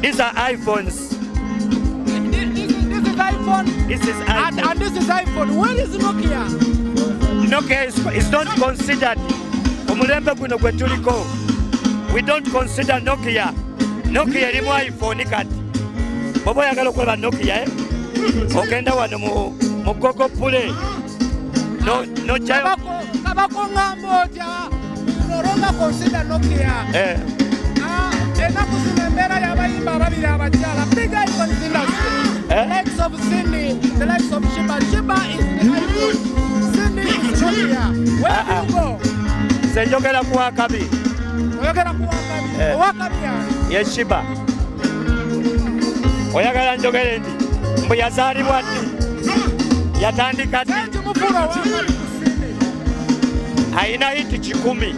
These are iPhones. This is iPhone. This is iPhone. And this is iPhone. Where is Nokia? Nokia is not considered. Omulembe guno gwe tuliko. We don't consider Nokia. Nokia erimu iPhone kati. Bobo yagala okulaba Nokia ogenda wano mu Google Play. No child. Kabako ngambotya. No longer consider Nokia. Enaku zimembera yabayimba ababiri abakyala. Big iPhone in industry. The likes of Cindy, the likes of Sheebah. Sheebah is the iPhone. Cindy is Nokia. Where do you go? Senjogera ku Wakabi. Oyogera ku Wakabi. Wakabi ya? Yes, Sheebah. Oyagala njogere ndi mbu yazaalibwa ddi yatandika ddi ayina hiti 10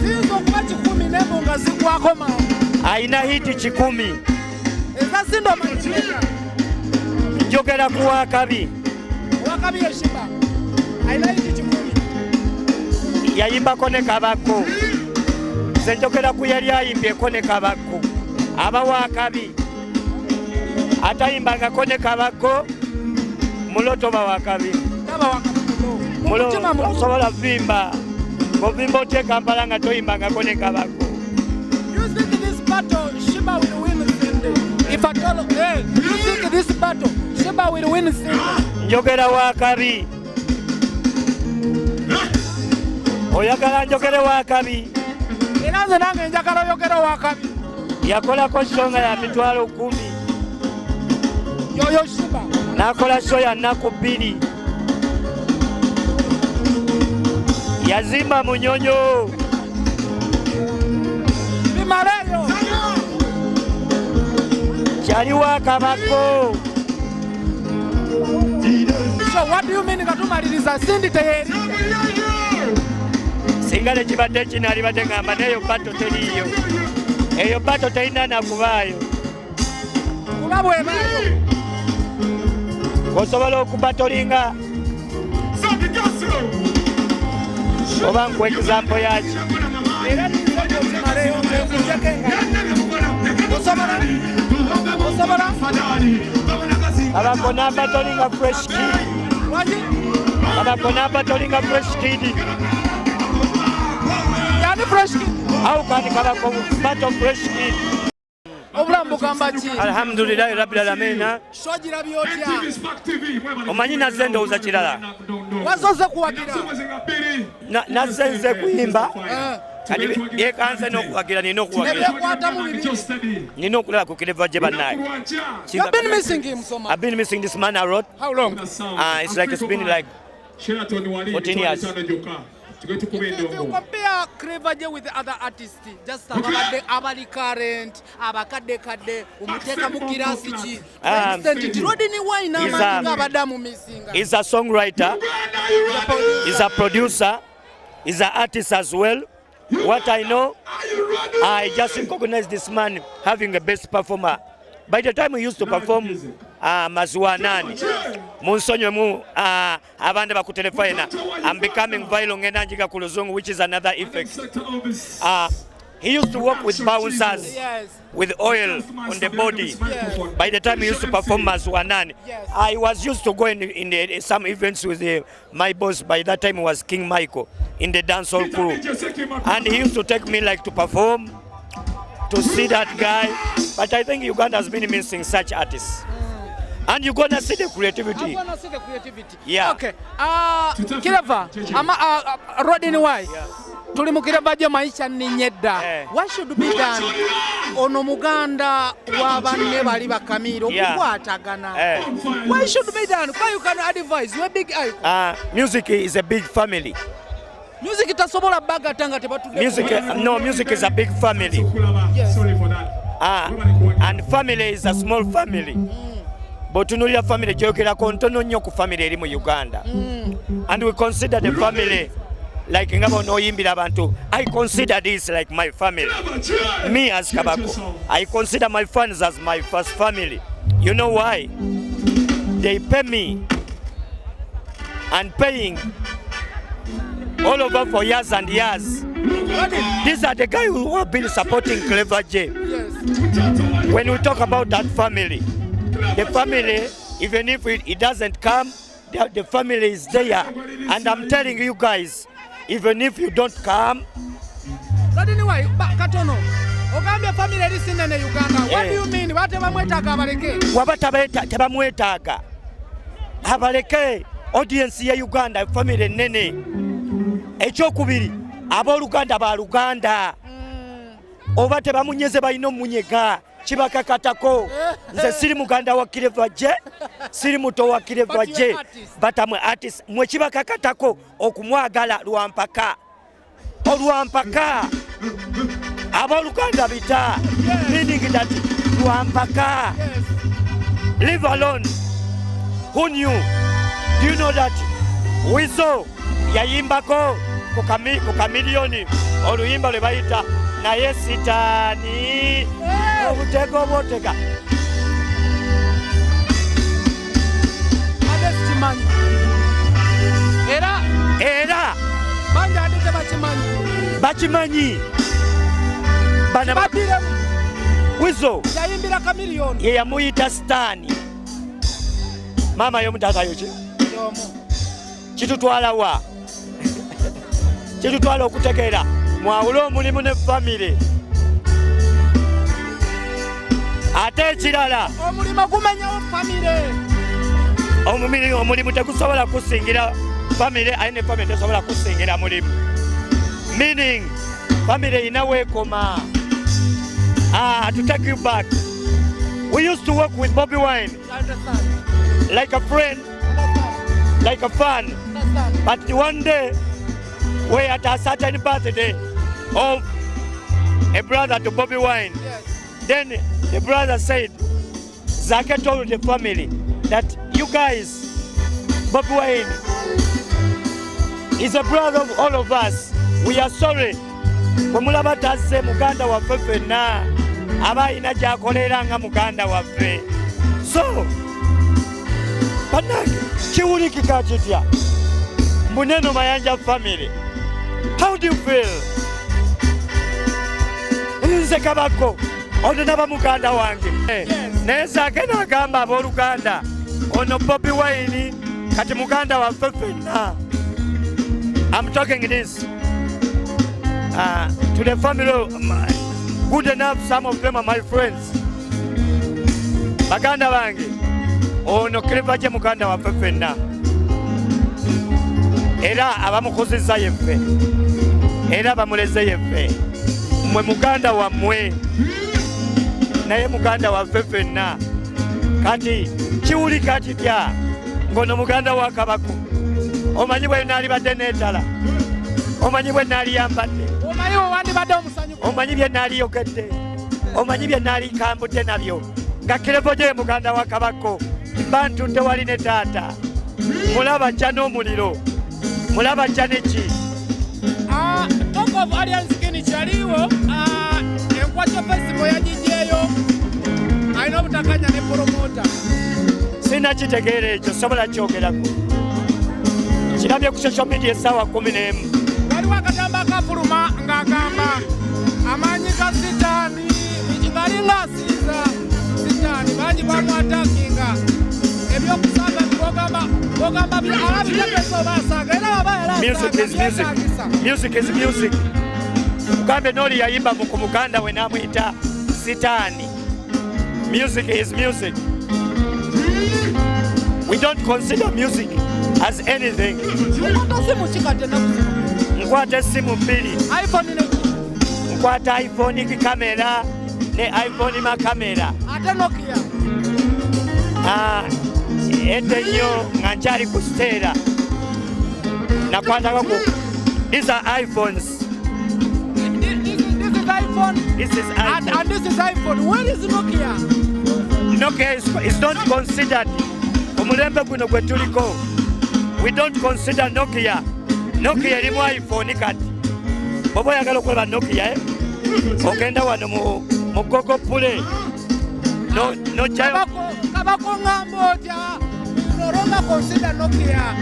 zizo okuba 10 nebo nga zigwako mangu ayina hiti 10 ezazindo manyiga njogera ku Wakabi. Wakabi ye Sheebah ayina hiti 10 yayimbako ne Kabako. Nze njogera ku yali ayimbyeko ne Kabako. Aba Wakabi atayimbangako ne Kabako muloto ba Wakabi. Osobola vimba ovimba oteeka mpala nga toyimbangako ne Kabako. You think this battle Sheebah will win Cindy? If at all, you think this battle Sheebah will win Cindy? Njogera Wakabi. Oyagala njogere Wakabi. Era nze nange njagala oyogere Wakabi. Yakolako show nga ya mitwalo 10. Yoyo Sheebah. Nakola show ya nnaku 2. Yazimba munyonyo. Bimaleyo. Kyaliwo Kabako. So what do you mean katumaliriza Cindy teyeri? Singa nekibadde kinali badde ngamba neyo bato teriyo. Eyo bato terina nakubaayo. Kuba bwebaayo. Osobola okubatolinga. Oba nkwa example yaki. Era nizo okimaleyo nkujekenga. Osobola? Kabako nabatolinga fresh kid. Waki? Kabako nabatolinga fresh kid. Yani fresh kid? How can Kabako battle fresh kid? Obulamu bugamba ki? Alhamdulillahi rabbil alamin. Shogira byotya. Omanyi nazze ndowooza kirala. Wazoze kuwagira. Nazze nze kuyimba. Kati yekanze n'okuwagira nina okuwagira. Ebyekwata mu bibiri. Nina okulaba ku Clever gye bannaye. You've been missing him so much. I've been missing this man a lot. How long? It's like it's been like 14 years. If you compare Clever J with the other artists, just abali current, abakadde umuteka mu kirasi ki. He's a songwriter, he's a producer, he's an artist as well. What I know, I just recognize this man having a best performer. By the time we used to perform Mazuanani, Munsonyomu, Abanda Bakutelefina, I'm becoming viral ngenda njika kuluzungu, which is another effect. He used to work with bouncers, with oil on the body. By the time he used to perform Mazuanani, I was used to go in some events with my boss. By that time, it was King Michael in the dancehall crew, and he used to take me like to perform, to see that guy. But I think Uganda has been missing such artists. And you're gonna see the creativity. I'm gonna see the creativity. Yeah. Okay. Clever. Rodney why? Tuli mu Clever J maisha ni nyedda. What should be done? Ono muganda wa banne bali bakamiro kukwatagana. Why should be done? Why you can advise? You a big icon. Music is a big family. Music itasobola baga tanga tebatu. Music is a big family. Yes. Sorry for that. And family is a small family. Botunulira family jokera kontono nnyo ku family eri mu Uganda. And we consider the family like ngabo no yimbira abantu. I consider this like my family. Me as Kabako, I consider my fans as my first family. You know why? They pay me and paying all over for years and years. These are the guys who have been supporting Clever J. Yes. When we talk about that family, the family, even if it doesn't come, the family is there. And I'm telling you guys, even if you don't come. But anyway, Katono, Ogambia family is in Uganda. What do you mean? What Wabamwetaga Abaleke? Wabamwetaga Abaleke, audience ya Uganda, family nene. Ekyokubiri, abooluganda ba Luganda. Oba tebamunyeze balina omunyega kibakakatako. Nze siri muganda wa Clever J, siri muto wa Clever J, batamwe artist mwe kibakakatako okumwagala lwampaka. Olwampaka abooluganda bita, meaning that lwampaka. Leave alone. Who knew? Do you know that WEASLE yayimbako ku kamiliyoni oluyimba lwe bayita naye sitaani obutego bwotega. Era bakimanyi bana WEASLE yayimbira kamiliyoni ye yamuyita sitaani. Mama yomutakayo ki kitutwalawa kitutwala okutegeera mwawule omulimu ne family. Ate ekirala omulimu gumenyawo family. Omulimu tegusobola kusingira family, aye ne family tesobola kusingira mulimu. Meaning family inawe ekoma. To take you back, we used to work with Bobby Wine like a friend, like a fan. But one day, we at a certain birthday of a brother to Bobby Wine. Yes. Then the brother said, Zake told the family that you guys, Bobby Wine is a brother of all of us. We are sorry. Bwemulaba tazze muganda waffe ffenna aba alina gy'akolera nga muganda waffe. So bannange kiwulikika kitya Muneno Mayanja family? How do you feel? Nze Kabako ono naba muganda wange. Naye Zaake n'agamba abooluganda ono Bobby Wine kati muganda waffe ffenna. I'm talking this to the family, good enough, some of them are my friends. Baganda bange ono Clever J muganda waffe ffenna. Era abamukozesa yeffe, era bamuleze yeffe. Mwe muganda wammwe naye muganda waffe ffenna. Kati kiwulika kitya ng'ono muganda wa Kabako? Omanyi bwe naalibadde n'etala, omanyi bwe naaliyambadde, omanyi bye naaliyogedde, omanyi bye naalikambudde nabyo nga Clever J muganda wa Kabako. Bantu tewali ne taata, mulaba jja n'omuliro, mulaba jja neki. Talk of audience kini kyaliwo enkwatya festival yagijjeeyo alina obutakanya ne promota. Sinakitegeera ekyo, sobola kyogerako. Kirabye ku social media essaawa 11. Waliwo akatamba akafuluma ng'agamba amaanyi ga sitaani ngalinga asiiza sitaani bangi bamwatakinga ebyokusaaga bogamba alabitegeeza oba asaaga era baba music is music. Mugambe n'oli yayimba ku muganda we n'amuyita sitaani. Music is music. We don't consider music as anything. Nkwata essimu 2. Nkwata iPhone kamera ne iPhone makamera. Ate Nokia. Ete nnyo nga nkyali ku steera. Nakwatako ku. These are iPhones. This is iPhone. This is iPhone. And this is iPhone. Where is Nokia? Nokia is not considered. Omulembe guno gwe tuliko. We don't consider Nokia. Nokia erimu iPhone kati. Bobo yagala okulaba Nokia ogenda wano mu Google Play. No jayo. Kabako ng'amba otya. Noroma consider Nokia.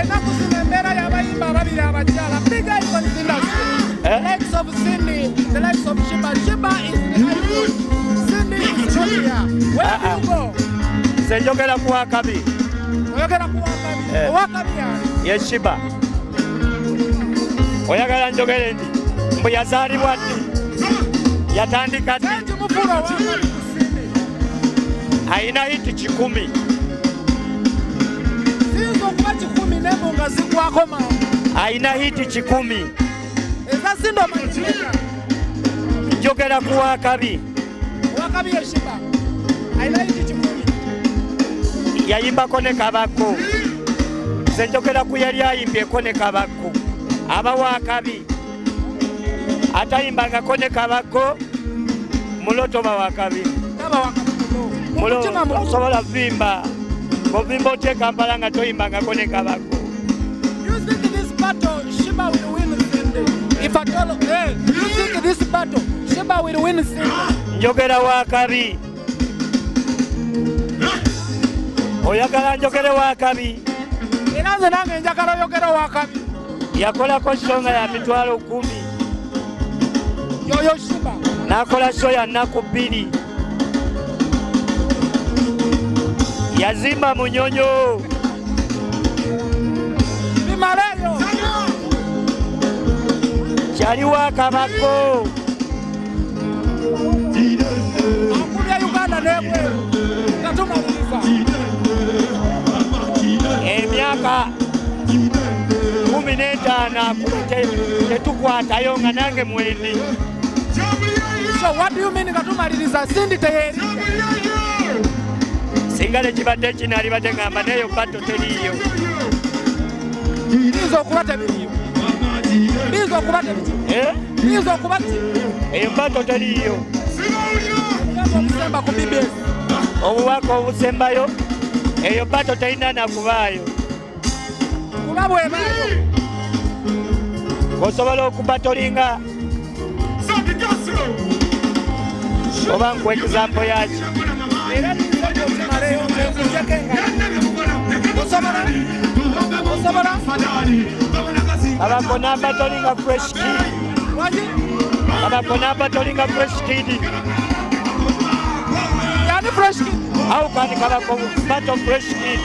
enaku zino embeera y'abayimba ababiri abakyala big icons industry. The likes of Cindy, the likes of Sheebah. Sheebah is the icon. Cindy is not here. Where do you go? Senjogera ku Wakabi. Oyogera ku Wakabi. Wakabi yani? Yes, Sheebah. Oyagala njogere ndi mbu yazaalibwa ddi yatandika ddi ayina hiti 10 siyinza okuba 10 nebo nga zigwako mangu ayina hiti 10 ezasindoma njogera ku Wakabi. Wakabi ye Sheebah ayina hiti 10 yayimbako ne Kabako. Nze njogera ku yali ayimbyeko ne Kabako. Aba Wakabi atayimbangako ne Kabako muloto ba Wakabi. Mulo osobola vimba ng'ovimba otya Kampala nga toyimbangako ne Kabako. You think this battle Sheebah will win Cindy? If at all, you think this battle Sheebah will win Cindy? Njogera Wakabi. Oyagala njogere Wakabi. Era nze nange njagala oyogere Wakabi. Yakolako songa ya mitwalo 10. Yoyo Sheebah. Nakola show ya nnaku 2. Yazimba munyonyo. Bimaleyo. Kyaliwa Kabako. Akulya Uganda n'ebweru. Natumaliriza. Emyaka 15 tetukwatayo nga nange mwendi. So what do you mean ngatumaliriza Cindy teyeri? Singale kibadde kinaalibadde ngamba neyo batto teriiyo. Biza okuba tebiriyo. Biza okuba tebiriyo. Biza okuba eyo batto teriiyo. Obusemba ku BBS. Obuwaka obusembayo eyo batto terina nakubaayo. Kuba bwebaayo. Osobola okubatolinga oba nkwa example yaki. Era nizokimaleyo nzekujekenga. Osobola? Kabako n'abatolinga fresh kid. Waki? Kabako n'abatolinga fresh kid. Yani fresh kid? How can Kabako battle fresh kid?